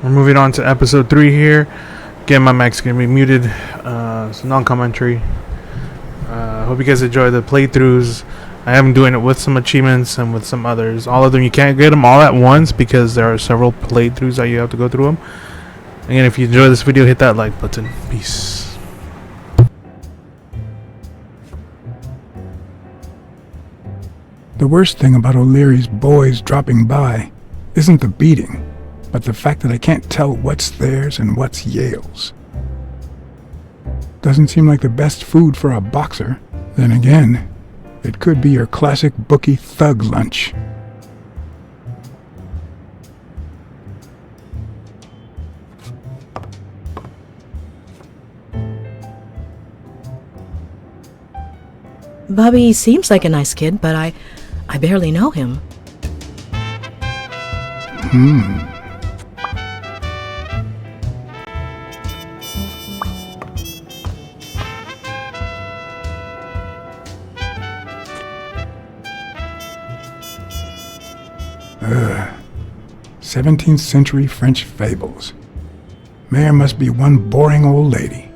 We're moving on to episode 3 here. Again, my mic's going to be muted. It's non-commentary. Hope you guys enjoy the playthroughs. I am doing it with some achievements and with some others. All of them, you can't get them all at once because there are several playthroughs that you have to go through them. Again, if you enjoy this video, hit that like button. Peace. The worst thing about O'Leary's boys dropping by isn't the beating, but the fact that I can't tell what's theirs and what's Yale's. Doesn't seem like the best food for a boxer. Then again, it could be your classic bookie thug lunch. Bobby seems like a nice kid, but I barely know him. Hmm. 17th century French fables. Mayor must be one boring old lady.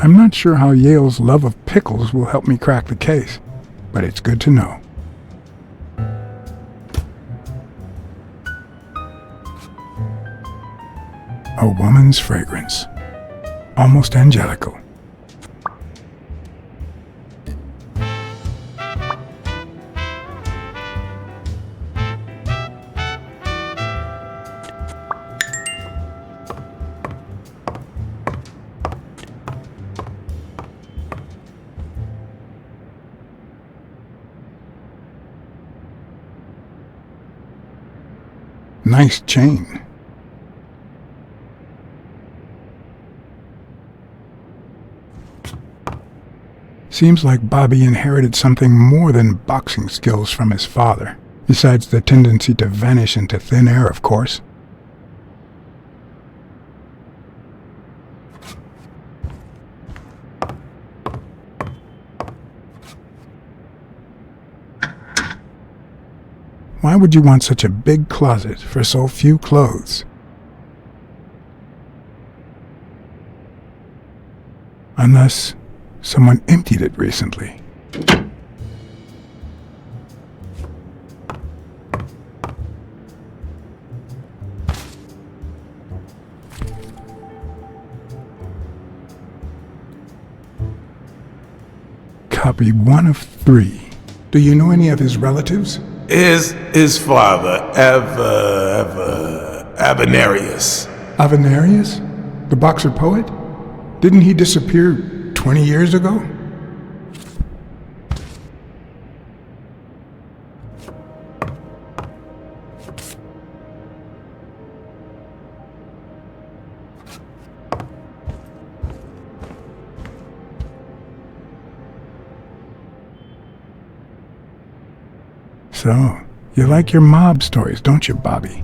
I'm not sure how Yale's love of pickles will help me crack the case, but it's good to know. A woman's fragrance. Almost angelical. Nice chain. Seems like Bobby inherited something more than boxing skills from his father, besides the tendency to vanish into thin air, of course. Why would you want such a big closet for so few clothes? Unless someone emptied it recently. Copy 1 of 3. Do you know any of his relatives? His father, Avenarius. Avenarius? The boxer poet? Didn't he disappear 20 years ago? So, you like your mob stories, don't you, Bobby?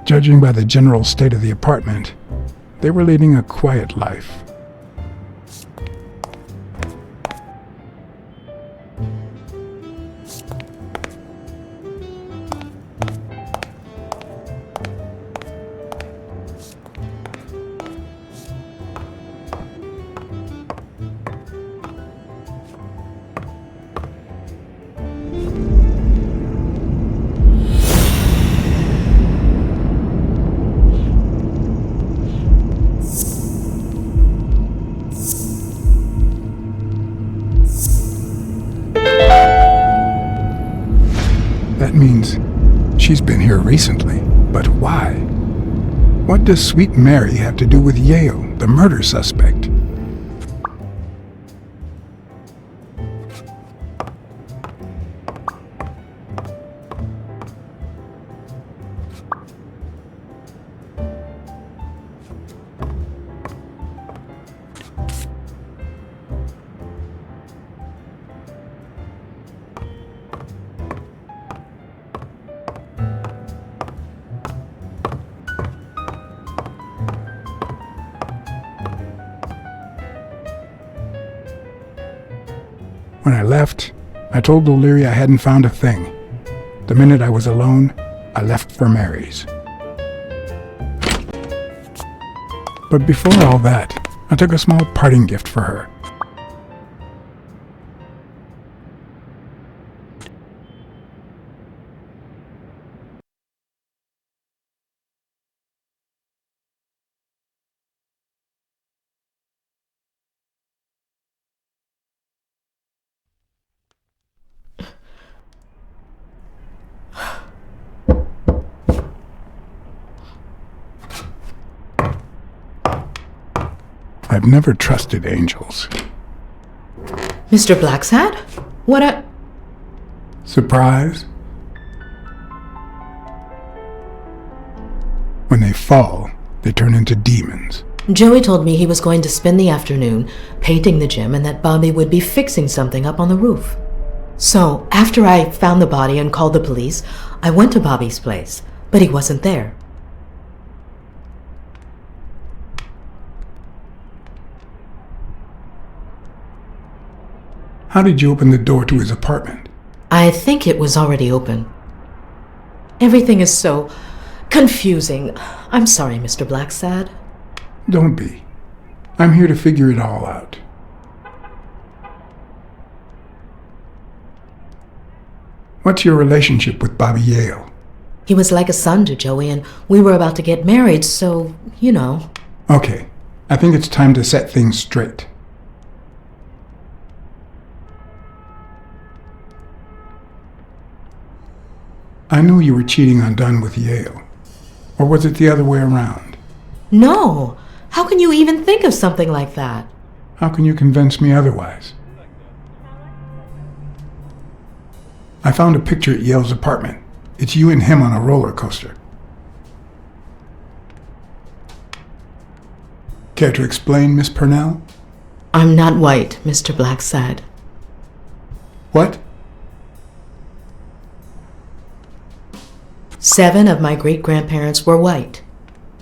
Judging by the general state of the apartment, they were leading a quiet life. That means she's been here recently, but why? What does Sweet Mary have to do with Yale, the murder suspect? When I left, I told O'Leary I hadn't found a thing. The minute I was alone, I left for Mary's. But before all that, I took a small parting gift for her. I've never trusted angels. Mr. BlackSad? What a... Surprise? When they fall, they turn into demons. Joey told me he was going to spend the afternoon painting the gym and that Bobby would be fixing something up on the roof. So, after I found the body and called the police, I went to Bobby's place, but he wasn't there. How did you open the door to his apartment? I think it was already open. Everything is so confusing. I'm sorry, Mr. BlackSad. Don't be. I'm here to figure it all out. What's your relationship with Bobby Yale? He was like a son to Joey, and we were about to get married, so, you know. Okay, I think it's time to set things straight. I knew you were cheating on Dunn with Yale. Or was it the other way around? No! How can you even think of something like that? How can you convince me otherwise? I found a picture at Yale's apartment. It's you and him on a roller coaster. Care to explain, Miss Purnell? I'm not white, Mr. BlackSad. What? 7 of my great-grandparents were white.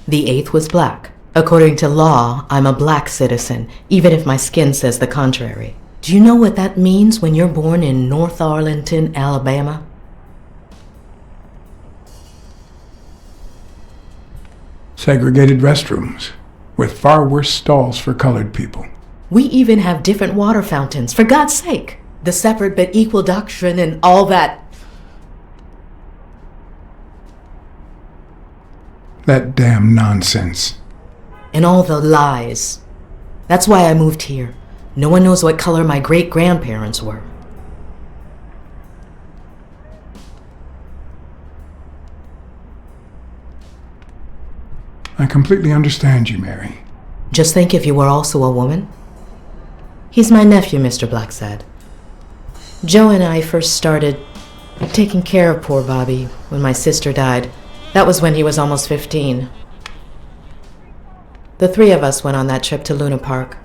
The 8th was black. According to law, I'm a black citizen, even if my skin says the contrary. Do you know what that means when you're born in North Arlington, Alabama? Segregated restrooms, with far worse stalls for colored people. We even have different water fountains, for God's sake. The separate but equal doctrine and all that. That damn nonsense. And all the lies. That's why I moved here. No one knows what color my great-grandparents were. I completely understand you, Mary. Just think if you were also a woman. He's my nephew, Mr. BlackSad. Joe and I first started taking care of poor Bobby when my sister died. That was when he was almost 15. The 3 of us went on that trip to Luna Park.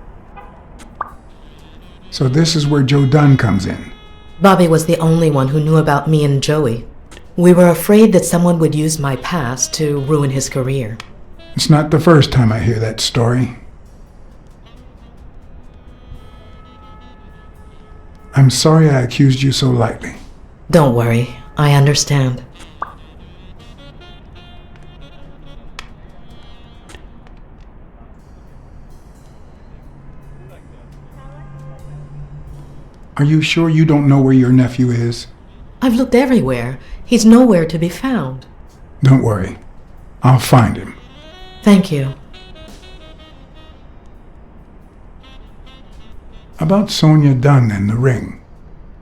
So this is where Joe Dunn comes in. Bobby was the only one who knew about me and Joey. We were afraid that someone would use my past to ruin his career. It's not the first time I hear that story. I'm sorry I accused you so lightly. Don't worry, I understand. Are you sure you don't know where your nephew is? I've looked everywhere. He's nowhere to be found. Don't worry. I'll find him. Thank you. About Sonia Dunn and the ring.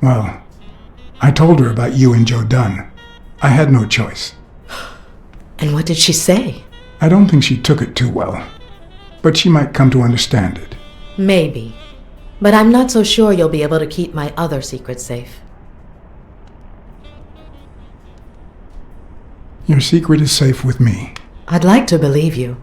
Well, I told her about you and Joe Dunn. I had no choice. And what did she say? I don't think she took it too well, but she might come to understand it. Maybe. But I'm not so sure you'll be able to keep my other secret safe. Your secret is safe with me. I'd like to believe you.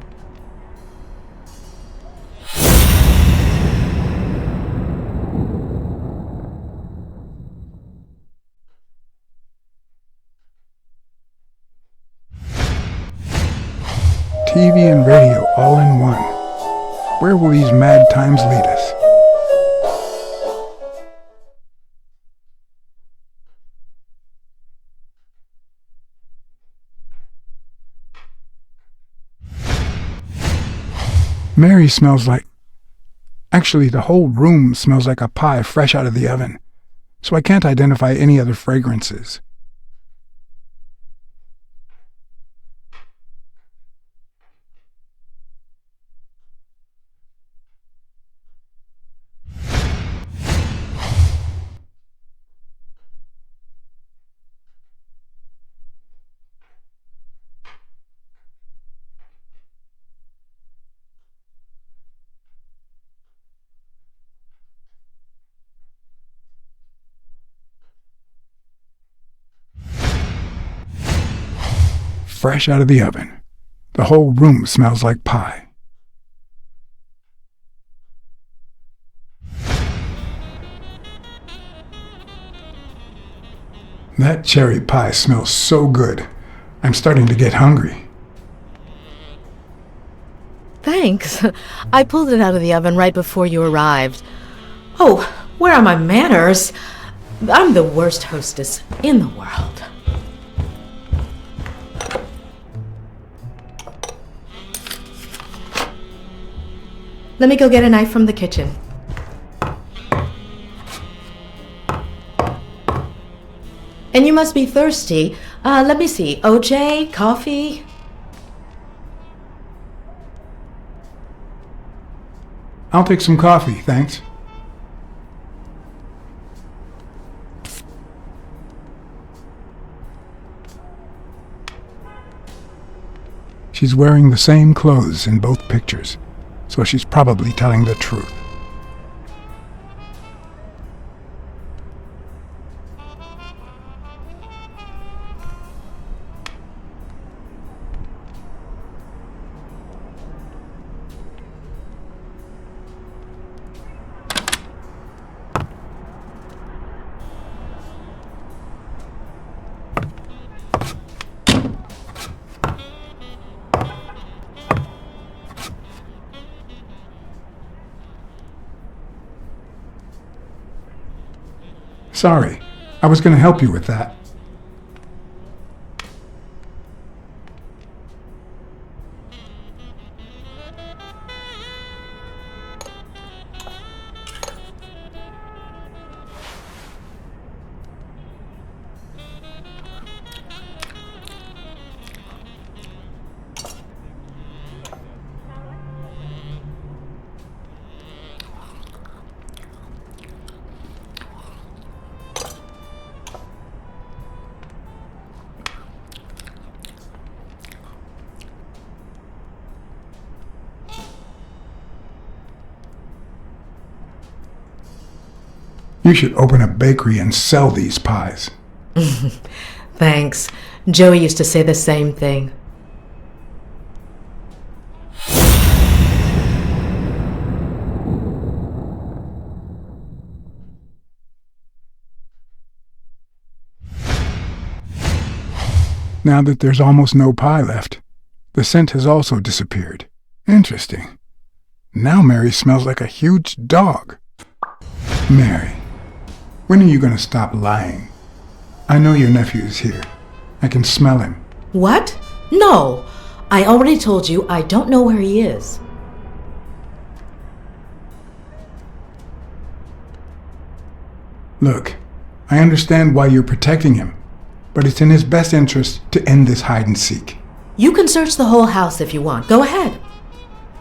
TV and radio all in one. Where will these mad times lead us? Mary smells like... Actually, the whole room smells like a pie fresh out of the oven, so I can't identify any other fragrances. Fresh out of the oven. The whole room smells like pie. That cherry pie smells so good. I'm starting to get hungry. Thanks. I pulled it out of the oven right before you arrived. Oh, where are my manners? I'm the worst hostess in the world. Let me go get a knife from the kitchen. And you must be thirsty. Let me see. OJ? Coffee? I'll take some coffee, thanks. She's wearing the same clothes in both pictures, so she's probably telling the truth. Sorry, I was going to help you with that. You should open a bakery and sell these pies. Thanks. Joey used to say the same thing. Now that there's almost no pie left, the scent has also disappeared. Interesting. Now Mary smells like a huge dog. Mary, when are you going to stop lying? I know your nephew is here. I can smell him. What? No. I already told you I don't know where he is. Look, I understand why you're protecting him, but it's in his best interest to end this hide and seek. You can search the whole house if you want. Go ahead.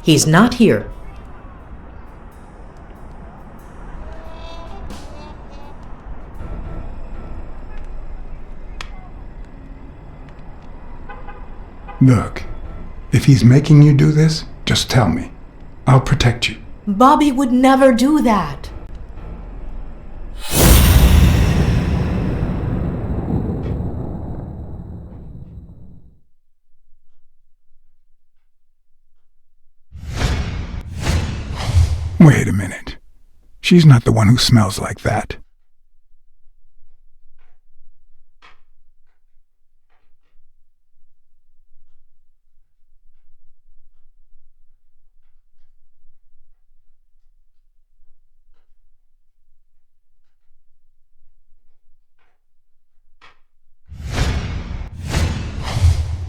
He's not here. Look, If he's making you do this, just tell me. I'll protect you. Bobby would never do that. Wait a minute. She's not the one who smells like that.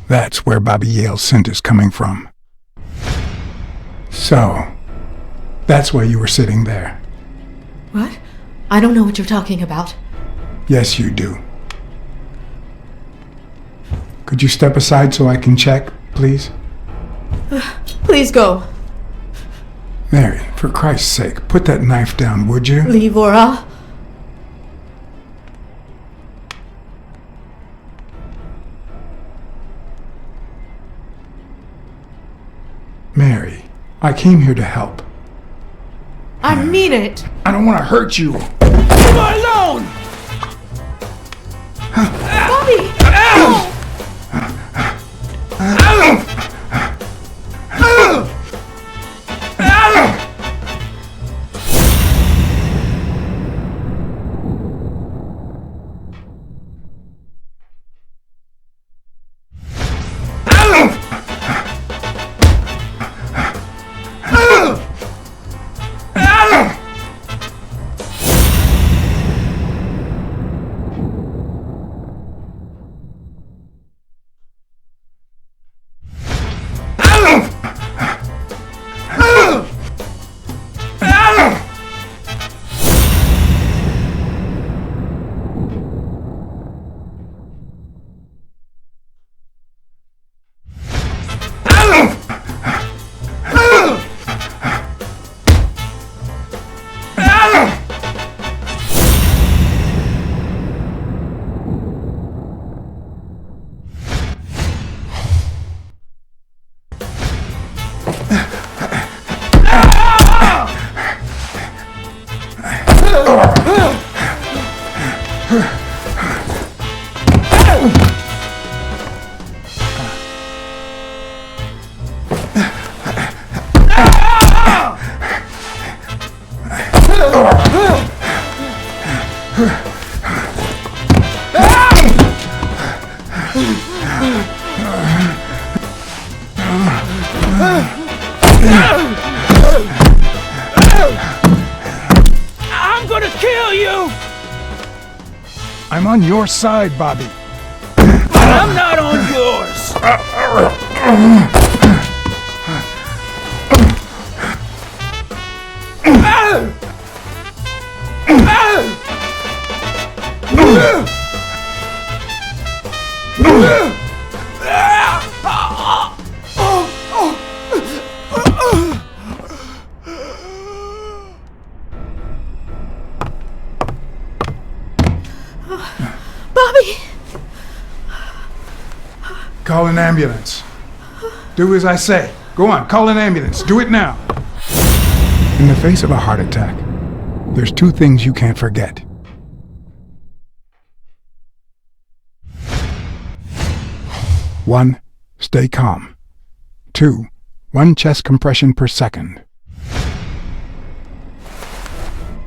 That's where Bobby Yale's scent is coming from. So, that's why you were sitting there. What? I don't know what you're talking about. Yes, you do. Could you step aside so I can check, please? Please go. Mary, for Christ's sake, put that knife down, would you? Livora. Mary, I came here to help. I mean it. I don't want to hurt you. Leave her alone! Bobby! I'm gonna kill you! I'm on your side, Bobby. I'm not on yours! Bobby! Call an ambulance. Do as I say. Go on, call an ambulance. Do it now. In the face of a heart attack, there's two things you can't forget. One, stay calm. Two, 1 chest compression per second.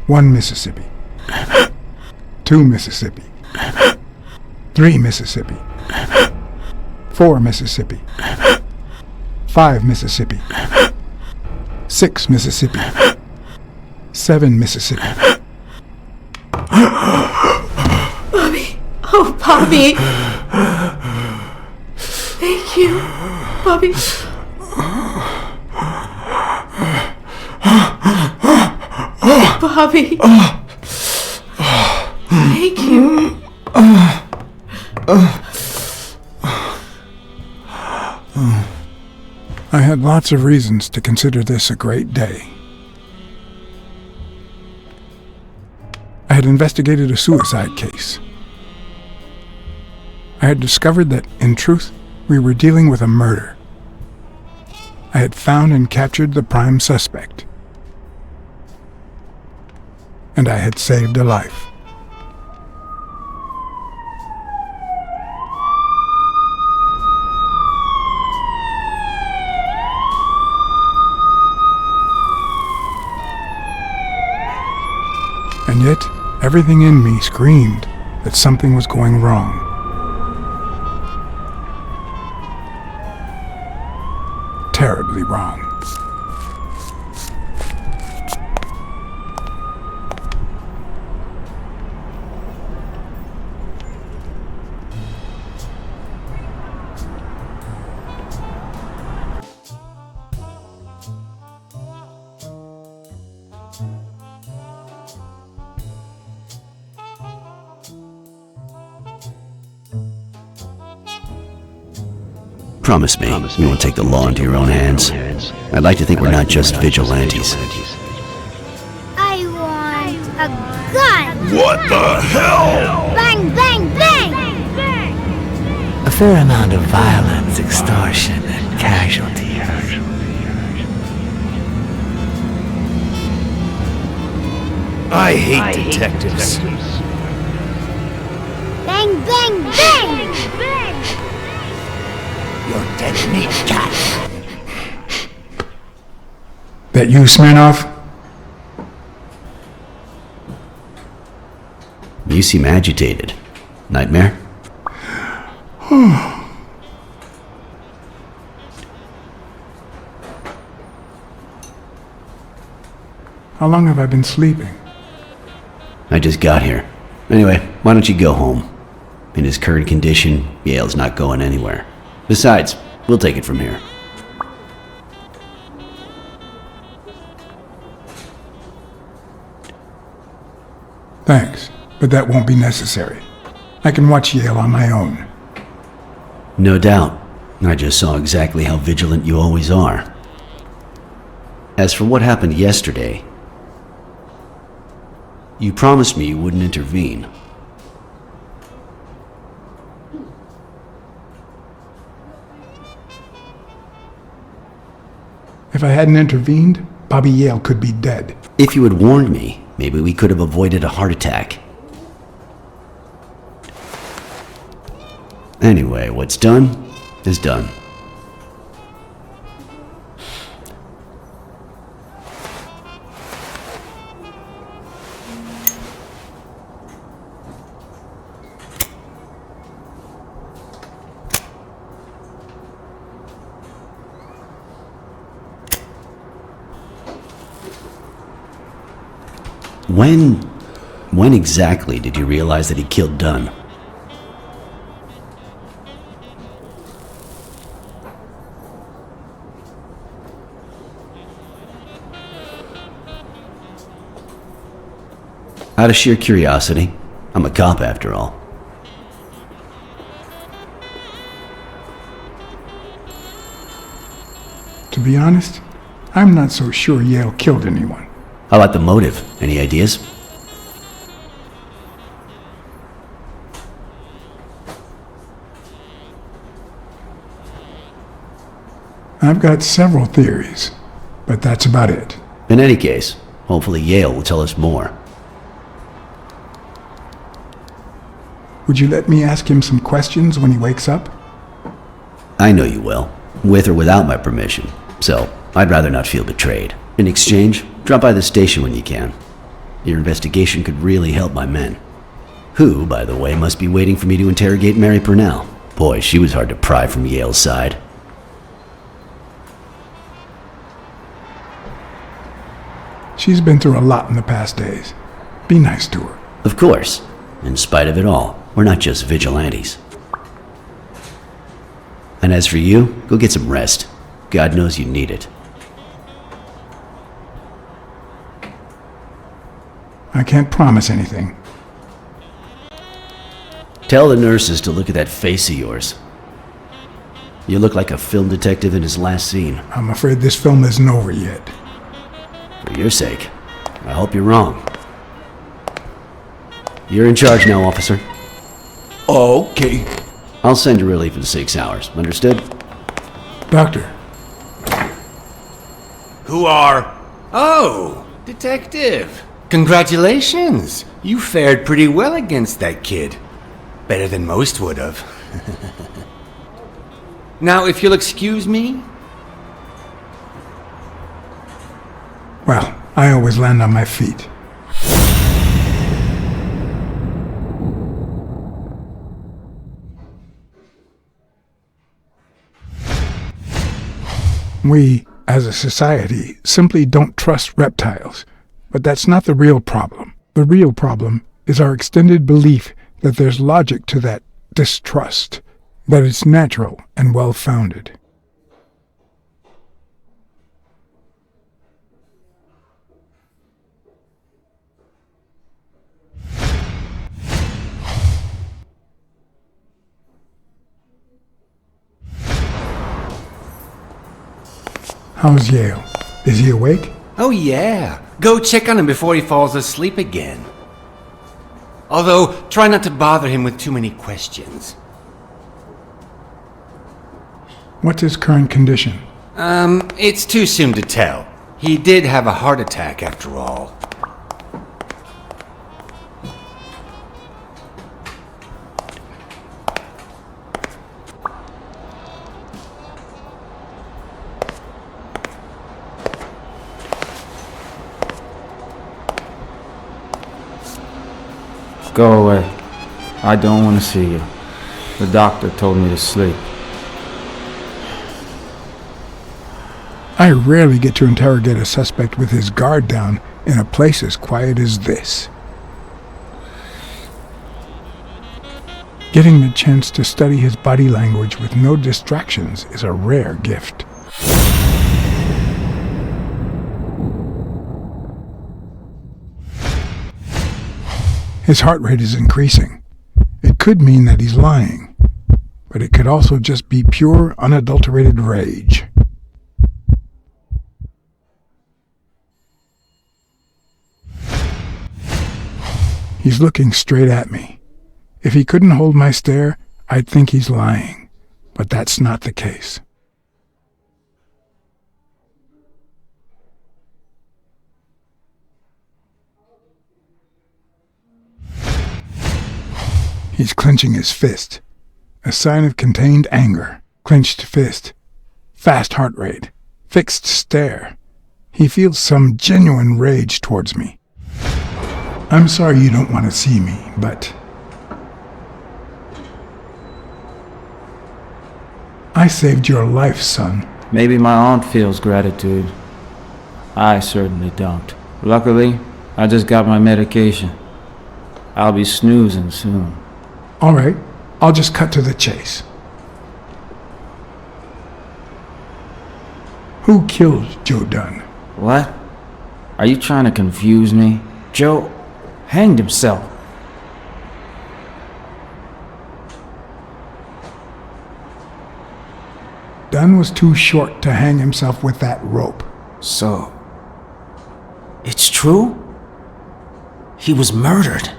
1 Mississippi. 2 Mississippi. 3 Mississippi. 4 Mississippi. 5 Mississippi. 6 Mississippi. 7 Mississippi. Bobby! Oh, Bobby! Thank you, Bobby. Bobby. Thank you. I had lots of reasons to consider this a great day. I had investigated a suicide case. I had discovered that, in truth, we were dealing with a murder. I had found and captured the prime suspect. And I had saved a life. And yet, everything in me screamed that something was going wrong. Terribly wrong. Promise me you won't take the law into your own hands. I'd like to think we're not just vigilantes. I want a gun! What the hell? Bang, bang, bang! A fair amount of violence, extortion, and casualties. I hate detectives. Bang, bang, bang! Your dead meat, cat. That you, Smirnoff? You seem agitated. Nightmare? How long have I been sleeping? I just got here. Anyway, why don't you go home? In his current condition, Yale's not going anywhere. Besides, we'll take it from here. Thanks, but that won't be necessary. I can watch Yale on my own. No doubt. I just saw exactly how vigilant you always are. As for what happened yesterday, you promised me you wouldn't intervene. If I hadn't intervened, Bobby Yale could be dead. If you had warned me, maybe we could have avoided a heart attack. Anyway, what's done is done. When exactly did you realize that he killed Dunn? Out of sheer curiosity. I'm a cop after all. To be honest, I'm not so sure Yale killed anyone. How about the motive? Any ideas? I've got several theories, but that's about it. In any case, hopefully Yale will tell us more. Would you let me ask him some questions when he wakes up? I know you will, with or without my permission, so I'd rather not feel betrayed. In exchange, drop by the station when you can. Your investigation could really help my men. Who, by the way, must be waiting for me to interrogate Mary Purnell. Boy, she was hard to pry from Yale's side. She's been through a lot in the past days. Be nice to her. Of course. In spite of it all, we're not just vigilantes. And as for you, go get some rest. God knows you need it. I can't promise anything. Tell the nurses to look at that face of yours. You look like a film detective in his last scene. I'm afraid this film isn't over yet. For your sake, I hope you're wrong. You're in charge now, officer. Okay. I'll send you relief in 6 hours. Understood? Doctor, Who are... Oh, detective. Congratulations. You fared pretty well against that kid. Better than most would have. Now, if you'll excuse me... Well, I always land on my feet. We, as a society, simply don't trust reptiles. But that's not the real problem. The real problem is our extended belief that there's logic to that distrust, that it's natural and well-founded. How's Yale? Is he awake? Oh yeah. Go check on him before he falls asleep again. Although, try not to bother him with too many questions. What's his current condition? It's too soon to tell. He did have a heart attack after all. Go away. I don't want to see you. The doctor told me to sleep. I rarely get to interrogate a suspect with his guard down in a place as quiet as this. Getting the chance to study his body language with no distractions is a rare gift. His heart rate is increasing. It could mean that he's lying, but it could also just be pure, unadulterated rage. He's looking straight at me. If he couldn't hold my stare, I'd think he's lying, but that's not the case. He's clenching his fist, a sign of contained anger. Clenched fist, fast heart rate, fixed stare. He feels some genuine rage towards me. I'm sorry you don't want to see me, but I saved your life, son. Maybe my aunt feels gratitude. I certainly don't. Luckily, I just got my medication. I'll be snoozing soon. All right, I'll just cut to the chase. Who killed Joe Dunn? What? Are you trying to confuse me? Joe hanged himself. Dunn was too short to hang himself with that rope. So, it's true? He was murdered.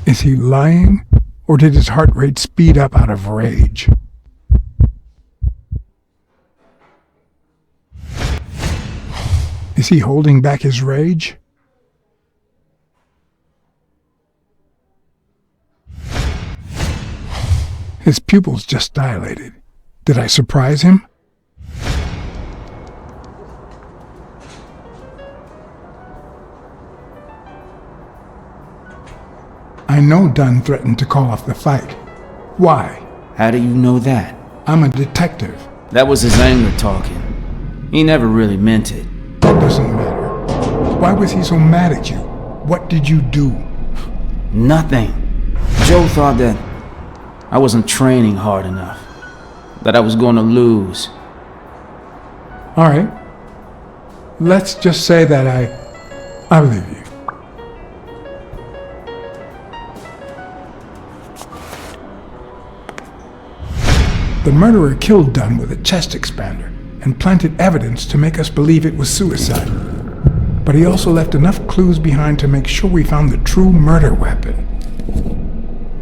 Is he lying, or did his heart rate speed up out of rage? Is he holding back his rage? His pupils just dilated. Did I surprise him? I know Dunn threatened to call off the fight. Why? How do you know that? I'm a detective. That was his anger talking. He never really meant it. That doesn't matter. Why was he so mad at you? What did you do? Nothing. Joe thought that I wasn't training hard enough. That I was going to lose. All right. Let's just say that I believe you. The murderer killed Dunn with a chest expander and planted evidence to make us believe it was suicide. but he also left enough clues behind to make sure we found the true murder weapon.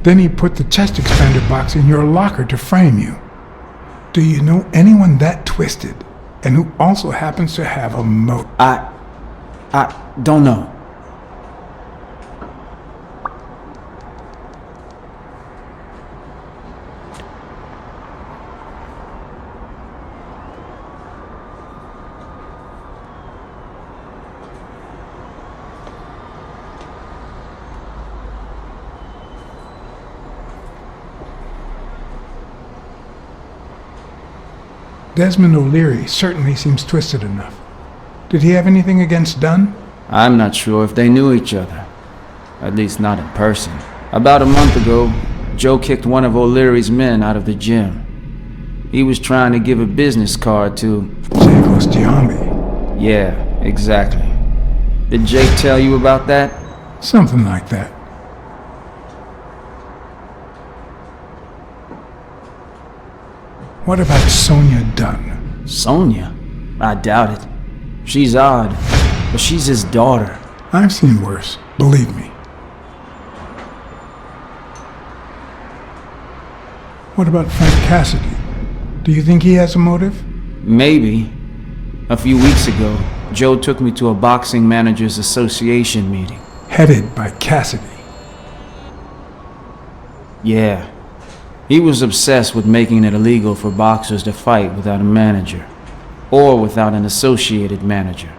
Then he put the chest expander box in your locker to frame you. Do you know anyone that twisted, and who also happens to have a motive? I don't know. Desmond O'Leary certainly seems twisted enough. Did he have anything against Dunn? I'm not sure if they knew each other. At least not in person. About a month ago, Joe kicked one of O'Leary's men out of the gym. He was trying to give a business card to... Jacob's Giambi. Yeah, exactly. Did Jake tell you about that? Something like that. What about Sonia Dunn? Sonia? I doubt it. She's odd, but she's his daughter. I've seen worse, believe me. What about Frank Cassidy? Do you think he has a motive? Maybe. A few weeks ago, Joe took me to a boxing managers association meeting. Headed by Cassidy. Yeah. He was obsessed with making it illegal for boxers to fight without a manager, or without an associated manager.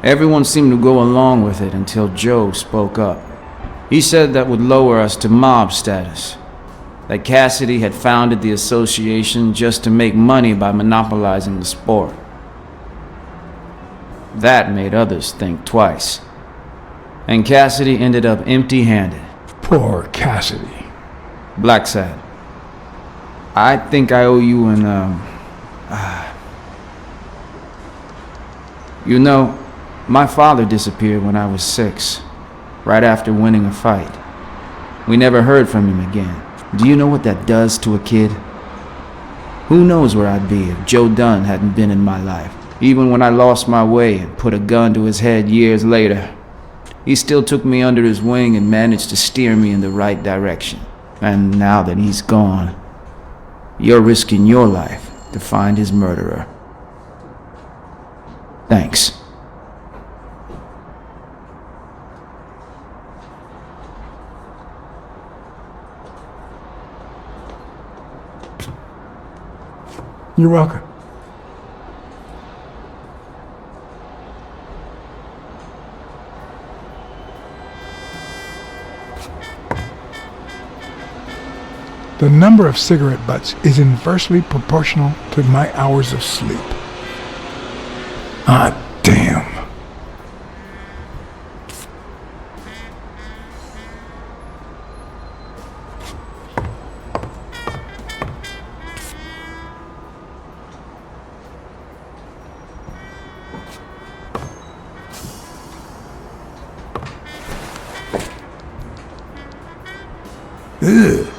Everyone seemed to go along with it until Joe spoke up. He said that would lower us to mob status, that Cassidy had founded the association just to make money by monopolizing the sport. That made others think twice, and Cassidy ended up empty-handed. Poor Cassidy. BlackSad, I think I owe you an, You know, my father disappeared when I was 6, right after winning a fight. We never heard from him again. Do you know what that does to a kid? Who knows where I'd be if Joe Dunn hadn't been in my life, even when I lost my way and put a gun to his head years later. He still took me under his wing and managed to steer me in the right direction. And now that he's gone, you're risking your life to find his murderer. Thanks. You're welcome. The number of cigarette butts is inversely proportional to my hours of sleep. Ah, damn. Ugh.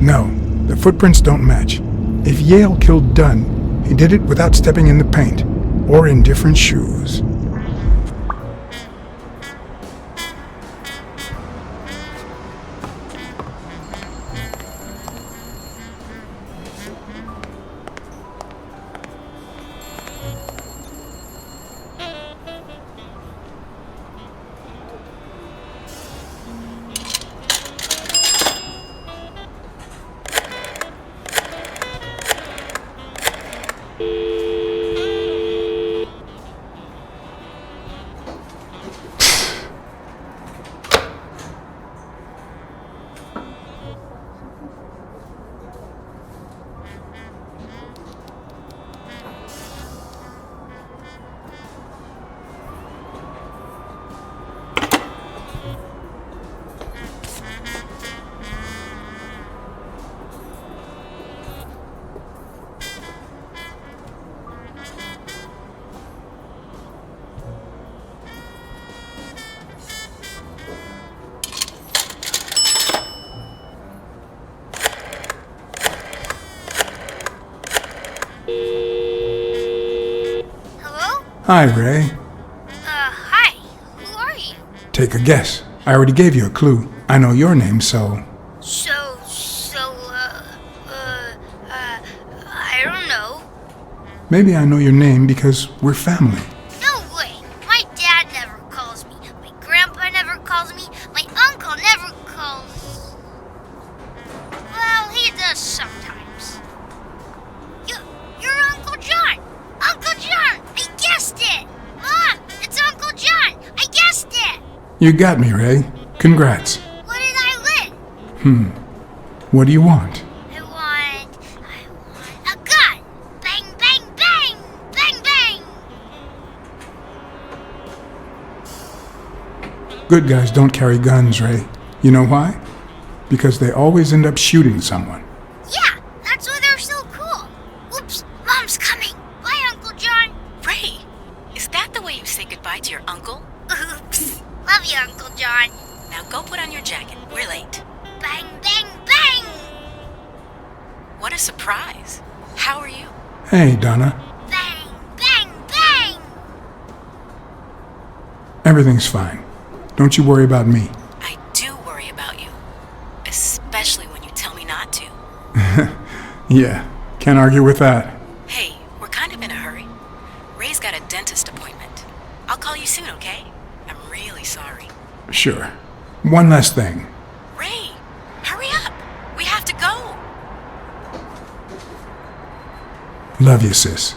No, the footprints don't match. If Yale killed Dunn, he did it without stepping in the paint, or in different shoes. Hi, Ray. Hi. Who are you? Take a guess. I already gave you a clue. I know your name, so... I don't know. Maybe I know your name because we're family. No way. My dad never calls me. My grandpa never calls me. My uncle never calls... Well, he does sometimes. You're Uncle John! Uncle John! I guessed it! Mom! It's Uncle John! I guessed it! You got me, Ray. Congrats. What did I win? What do you want? I want a gun! Bang, bang, bang! Bang, bang! Good guys don't carry guns, Ray. You know why? Because they always end up shooting someone. Yeah, that's why they're so cool. Whoops, Mom's coming. Bye, Uncle John. Ray, is that the way you say goodbye to your uncle? Oops. Love you, Uncle John. Now go put on your jacket. We're late. Bang, bang, bang! What a surprise. How are you? Hey, Donna. Bang, bang, bang! Everything's fine. Don't you worry about me. I do worry about you. Especially when you tell me not to. Yeah, can't argue with that. Hey, we're kind of in a hurry. Ray's got a dentist appointment. I'll call you soon, okay? I'm really sorry. Sure. One last thing. Ray, hurry up. We have to go. Love you, sis.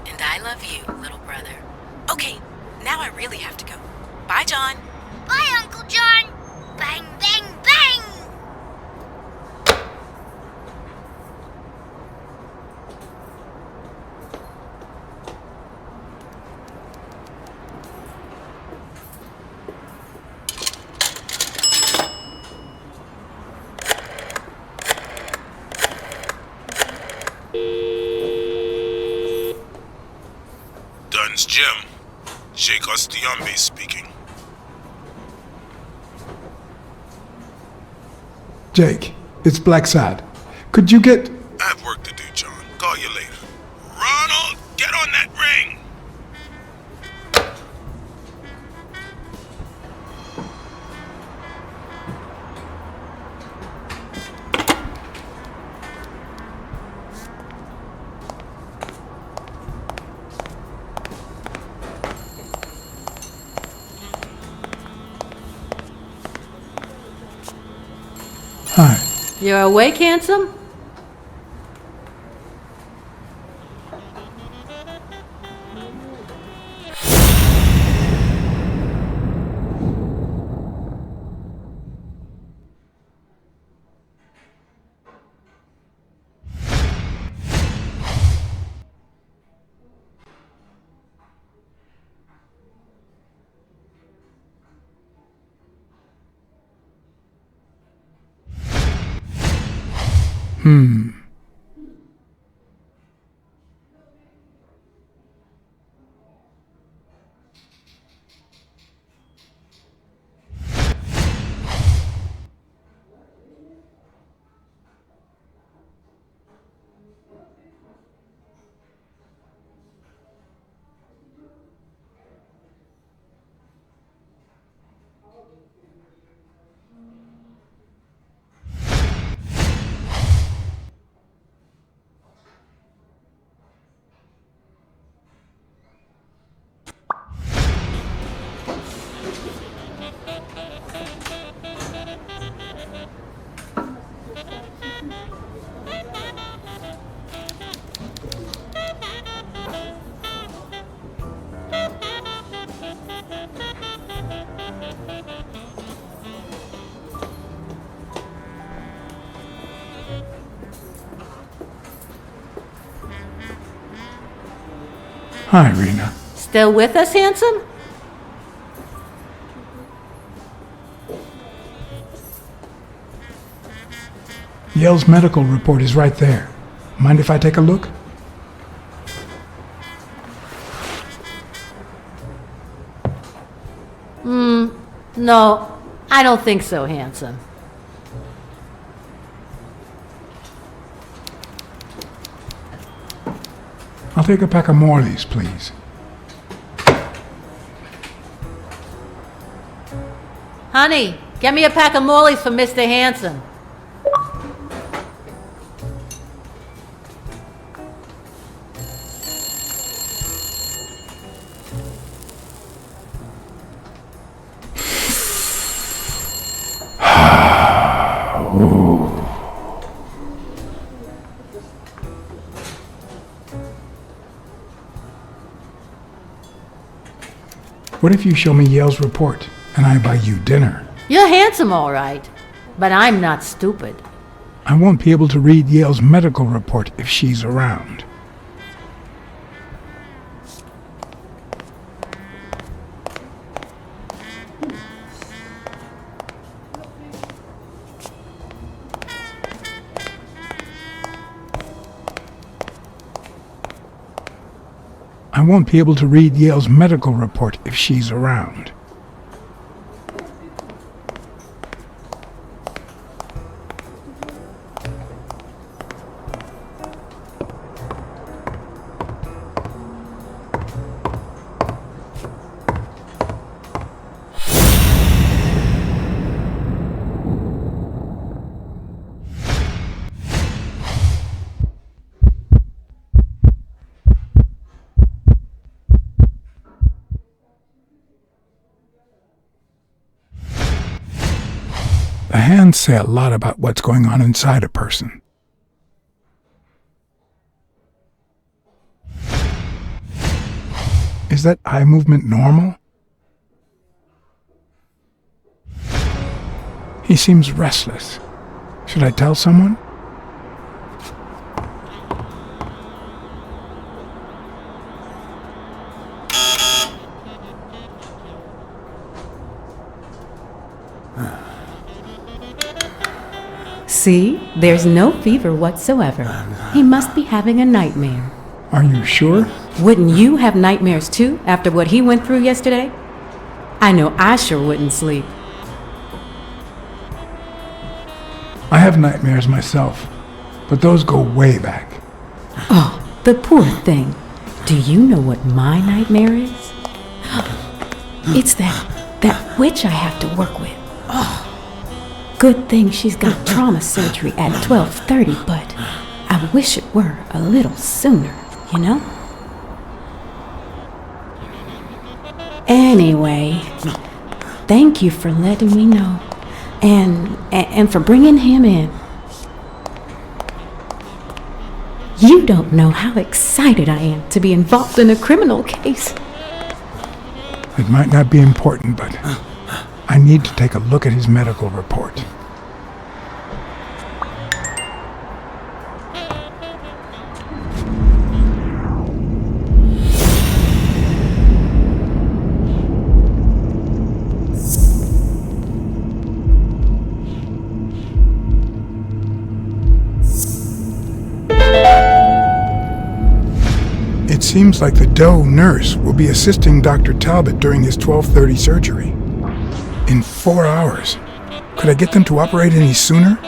And I love you, little brother. Okay, now I really have to go. Bye, John. Bye, Uncle John. Bang, bang, bang! Dunn's Jim. Sheikh Ostiambe speaking. Jake, it's BlackSad. Could you get... I have work to do, John. Call you later. Ronald, get on that ring! Hi. You're awake, handsome? Hi, Rena. Still with us, handsome? Yale's medical report is right there. Mind if I take a look? No, I don't think so, handsome. I'll take a pack of Morleys, please. Honey, get me a pack of Morleys for Mr. Hanson. What if you show me Yale's report and I buy you dinner? You're handsome, all right, but I'm not stupid. I won't be able to read Yale's medical report if she's around. I won't be able to read Yale's medical report if she's around. The hands say a lot about what's going on inside a person. Is that eye movement normal? He seems restless. Should I tell someone? See? There's no fever whatsoever. He must be having a nightmare. Are you sure? Wouldn't you have nightmares too, after what he went through yesterday? I know I sure wouldn't sleep. I have nightmares myself, but those go way back. Oh, the poor thing. Do you know what my nightmare is? It's that witch I have to work with. Oh. Good thing she's got trauma surgery at 12:30, but I wish it were a little sooner, you know? Anyway, thank you for letting me know, and for bringing him in. You don't know how excited I am to be involved in a criminal case. It might not be important, but I need to take a look at his medical report. It seems like the Doe nurse will be assisting Dr. Talbot during his 12:30 surgery. In 4 hours. Could I get them to operate any sooner?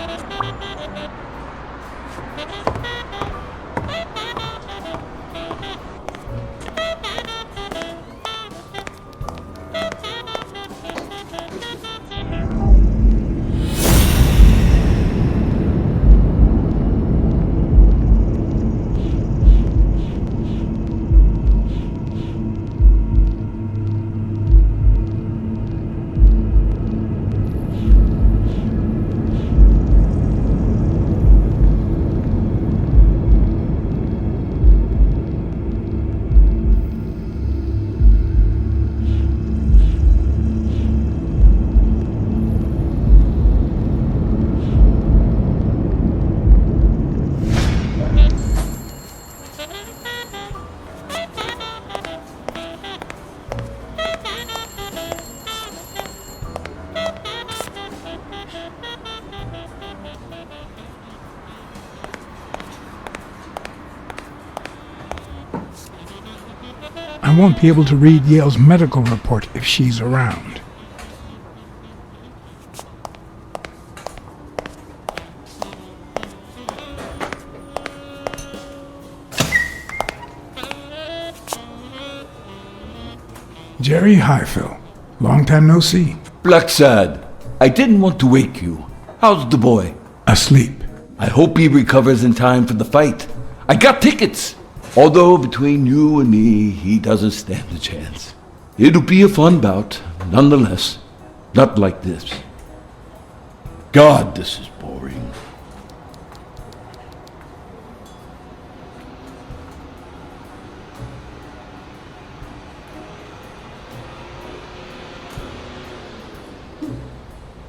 I won't be able to read Yale's medical report if she's around. Jerry Highfill. Long time no see. BlackSad, I didn't want to wake you. How's the boy? Asleep. I hope he recovers in time for the fight. I got tickets. Although between you and me, he doesn't stand a chance. It'll be a fun bout, nonetheless. Not like this. God, this is boring.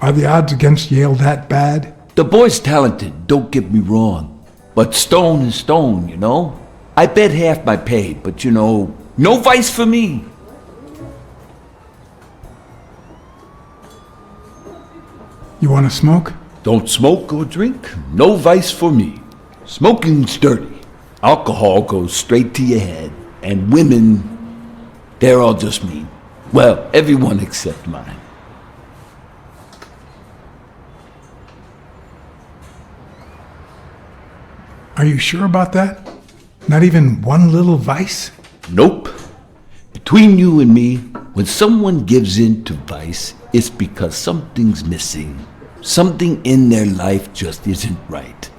Are the odds against Yale that bad? The boy's talented, don't get me wrong. But stone is stone, you know? I bet half my pay, but you know, no vice for me. You want to smoke? Don't smoke or drink, no vice for me. Smoking's dirty. Alcohol goes straight to your head. And women, they're all just mean. Well, everyone except mine. Are you sure about that? Not even one little vice? Nope. Between you and me, when someone gives in to vice, it's because something's missing. Something in their life just isn't right.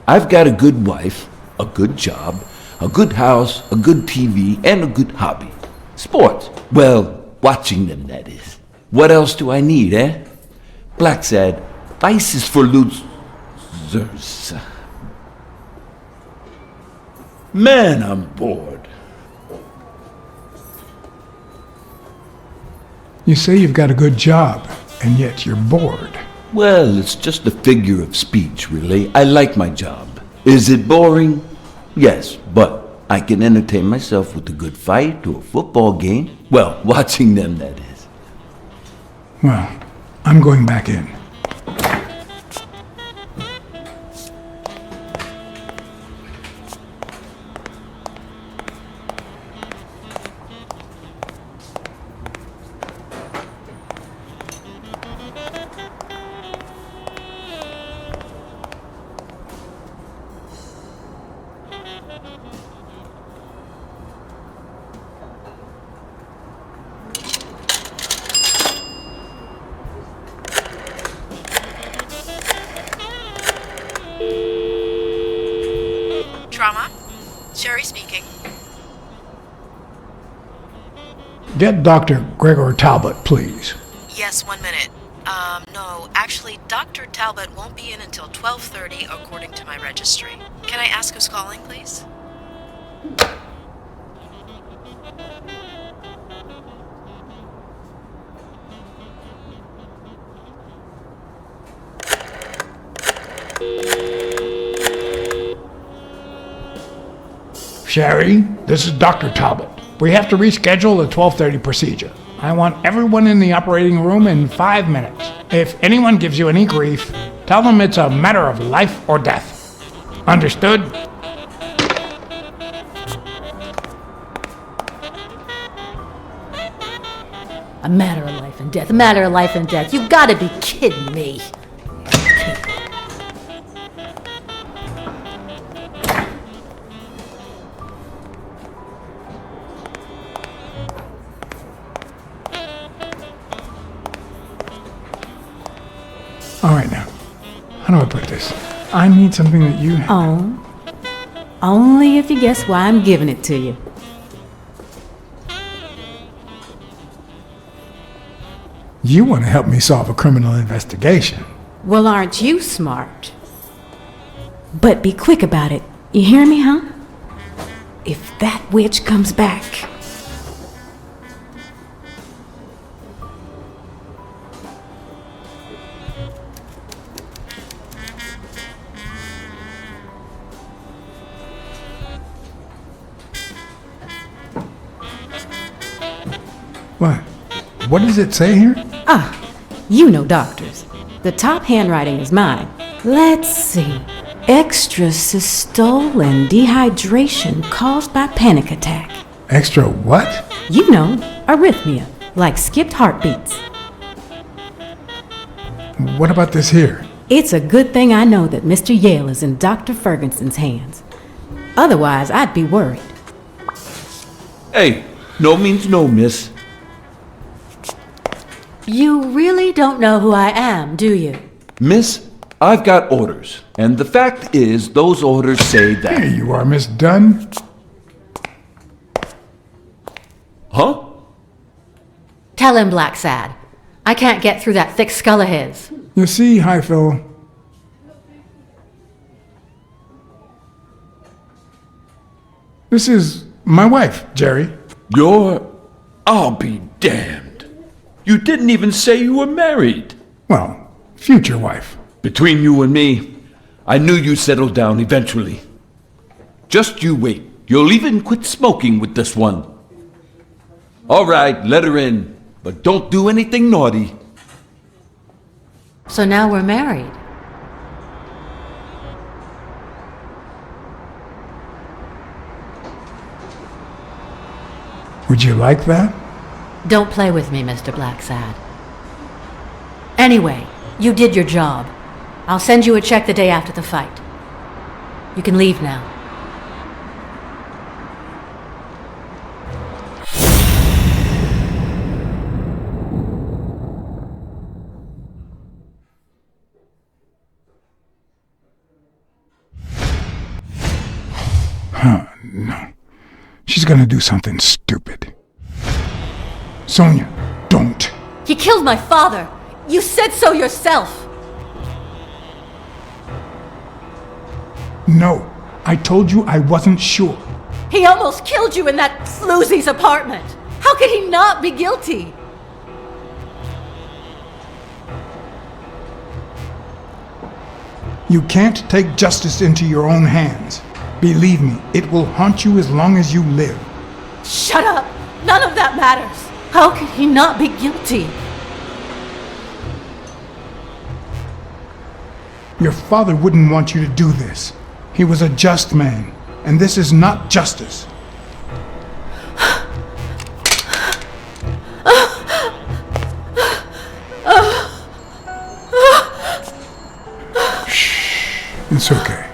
I've got a good wife, a good job, a good house, a good TV, and a good hobby. Sports. Well, watching them, that is. What else do I need, eh? BlackSad, vice is for losers. Man, I'm bored. You say you've got a good job, and yet you're bored. Well, it's just a figure of speech, really. I like my job. Is it boring? Yes, but I can entertain myself with a good fight or a football game. Well, watching them, that is. Well, I'm going back in. Trauma? Sherry speaking. Get Dr. Gregor Talbot, please. Yes, 1 minute. No, actually, Dr. Talbot won't be in until 12:30 according to my registry. Can I ask who's calling, please? Sherry, this is Dr. Talbot. We have to reschedule the 12:30 procedure. I want everyone in the operating room in 5 minutes. If anyone gives you any grief, tell them it's a matter of life or death. Understood? A matter of life and death. A matter of life and death. You gotta be kidding me. All right, now. How do I put this? I need something that you... Oh. Only if you guess why I'm giving it to you. You want to help me solve a criminal investigation. Well, aren't you smart? But be quick about it. You hear me, huh? If that witch comes back... What? What does it say here? Ah, you know doctors. The top handwriting is mine. Let's see. Extrasystole and dehydration caused by panic attack. Extra what? You know, arrhythmia, like skipped heartbeats. What about this here? It's a good thing I know that Mr. Yale is in Dr. Ferguson's hands. Otherwise, I'd be worried. Hey, no means no, miss. You really don't know who I am, do you? Miss, I've got orders. And the fact is, those orders say that... There you are, Miss Dunn. Huh? Tell him, BlackSad. I can't get through that thick skull of his. You see, Highfill, this is my wife, Jerry. I'll be damned. You didn't even say you were married. Well, future wife. Between you and me, I knew you'd settle down eventually. Just you wait. You'll even quit smoking with this one. All right, let her in. But don't do anything naughty. So now we're married. Would you like that? Don't play with me, Mr. BlackSad. Anyway, you did your job. I'll send you a check the day after the fight. You can leave now. No. She's gonna do something stupid. Sonia, don't. He killed my father! You said so yourself! No, I told you I wasn't sure. He almost killed you in that floozy's apartment! How could he not be guilty? You can't take justice into your own hands. Believe me, it will haunt you as long as you live. Shut up! None of that matters! How could he not be guilty? Your father wouldn't want you to do this. He was a just man, and this is not justice. Shh, it's okay.